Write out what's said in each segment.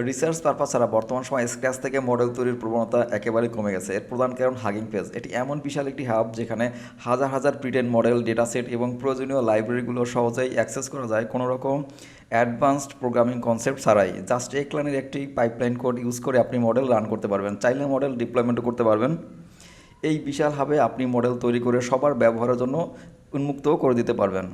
Research purpose ছাড়া বর্তমান সময়ে স্ক্র্যাচ থেকে মডেল তৈরির প্রবণতা একেবারেই কমে গেছে। এর প্রধান কারণ হাগিং ফেজ। এটি এমন বিশাল একটি হাব যেখানে হাজার হাজার প্রিটেন মডেল, ডেটাসেট এবং প্রয়োজনীয় লাইব্রেরিগুলো সহজেই অ্যাক্সেস করা যায় কোনো রকম অ্যাডভান্সড প্রোগ্রামিং কনসেপ্ট ছাড়াই। জাস্ট এক লাইনের একটি পাইপলাইন কোড ইউজ করে আপনি মডেল রান করতে পারবেন, চাইলে মডেল ডিপ্লয়মেন্টও করতে পারবেন। এই বিশাল হাবে আপনি মডেল তৈরি করে সবার ব্যবহারের জন্য উন্মুক্তও করে দিতে পারবেন।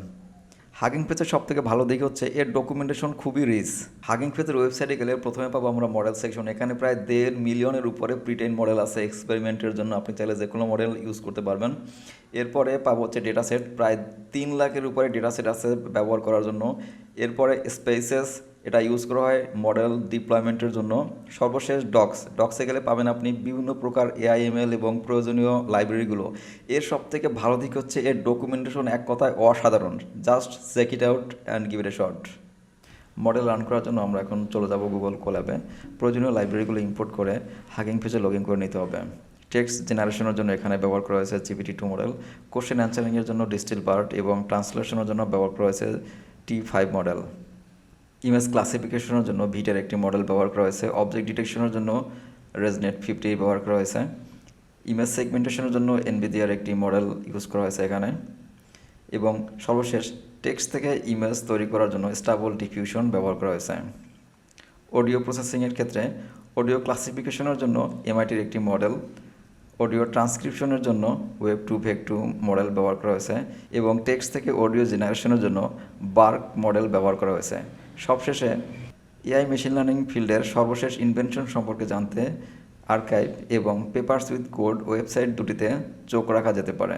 হাগিং ফেসের সব থেকে ভালো দিক হচ্ছে এর ডকুমেন্টেশন খুবই রিচ। হাগিং ফেসের ওয়েবসাইটে গেলে প্রথমে পাবো আমরা মডেল সেকশন। এখানে প্রায় 1.5 মিলিয়নের উপরে প্রিটেন মডেল আছে এক্সপেরিমেন্টের জন্য, আপনি চাইলে যে কোনো মডেল ইউজ করতে পারবেন। এরপরে পাবো হচ্ছে ডেটা সেট, প্রায় 3 লাখের উপরে ডেটা সেট আছে ব্যবহার করার জন্য। এরপরে স্পেসেস, এটা ইউজ করা হয় মডেল ডিপ্লয়মেন্টের জন্য। সর্বশেষ ডক্সে গেলে পাবেন আপনি বিভিন্ন প্রকার এআইএমএল এবং প্রয়োজনীয় লাইব্রেরিগুলো। এর সব থেকে ভালো দিক হচ্ছে এর ডকুমেন্টেশন এক কথায় অসাধারণ। Just check it out and give it a shot. Model run করার জন্য আমরা এখন চলে যাব গুগল কোল্যাবে। প্রয়োজনীয় লাইব্রেরিগুলো ইম্পোর্ট করে হাগিং ফেসে লগ ইন করে নিতে হবে। টেক্সট জেনারেশনের জন্য এখানে ব্যবহার করা হয়েছে GPT-2 মডেল। কোশ্চেন অ্যান্সারিংয়ের জন্য ডিস্টিলবার্ট এবং ট্রান্সলেশনের জন্য ব্যবহার করা হয়েছে T5 মডেল। ইমেজ ক্লাসিফিকেশনের জন্য ভিটের একটি মডেল ব্যবহার করা হয়েছে। অবজেক্ট ডিটেকশনের জন্য রেজনেট 50 ব্যবহার করা হয়েছে। ইমেজ সেগমেন্টেশনের জন্য এনভিডিআর একটি মডেল ইউজ করা হয়েছে এখানে। এবং সর্বশেষ টেক্সট থেকে ইমেজ তৈরি করার জন্য স্টেবল ডিফিউশন ব্যবহার করা হয়েছে। অডিও প্রসেসিংয়ের ক্ষেত্রে অডিও ক্লাসিফিকেশনের জন্য এমআইটির একটি মডেল। অডিও ট্রান্সক্রিপশনের জন্য Web2Vec2 মডেল ব্যবহার করা হয়েছে এবং টেক্সট থেকে অডিও জেনারেশনের জন্য বার্ক মডেল ব্যবহার করা হয়েছে। সবশেষে এআই মেশিন লার্নিং ফিল্ডের সর্বশেষ ইনভেনশন সম্পর্কে জানতে আর্কাইভ এবং পেপারস উইথ কোড ওয়েবসাইট দুটিতে চোখ রাখা যেতে পারে।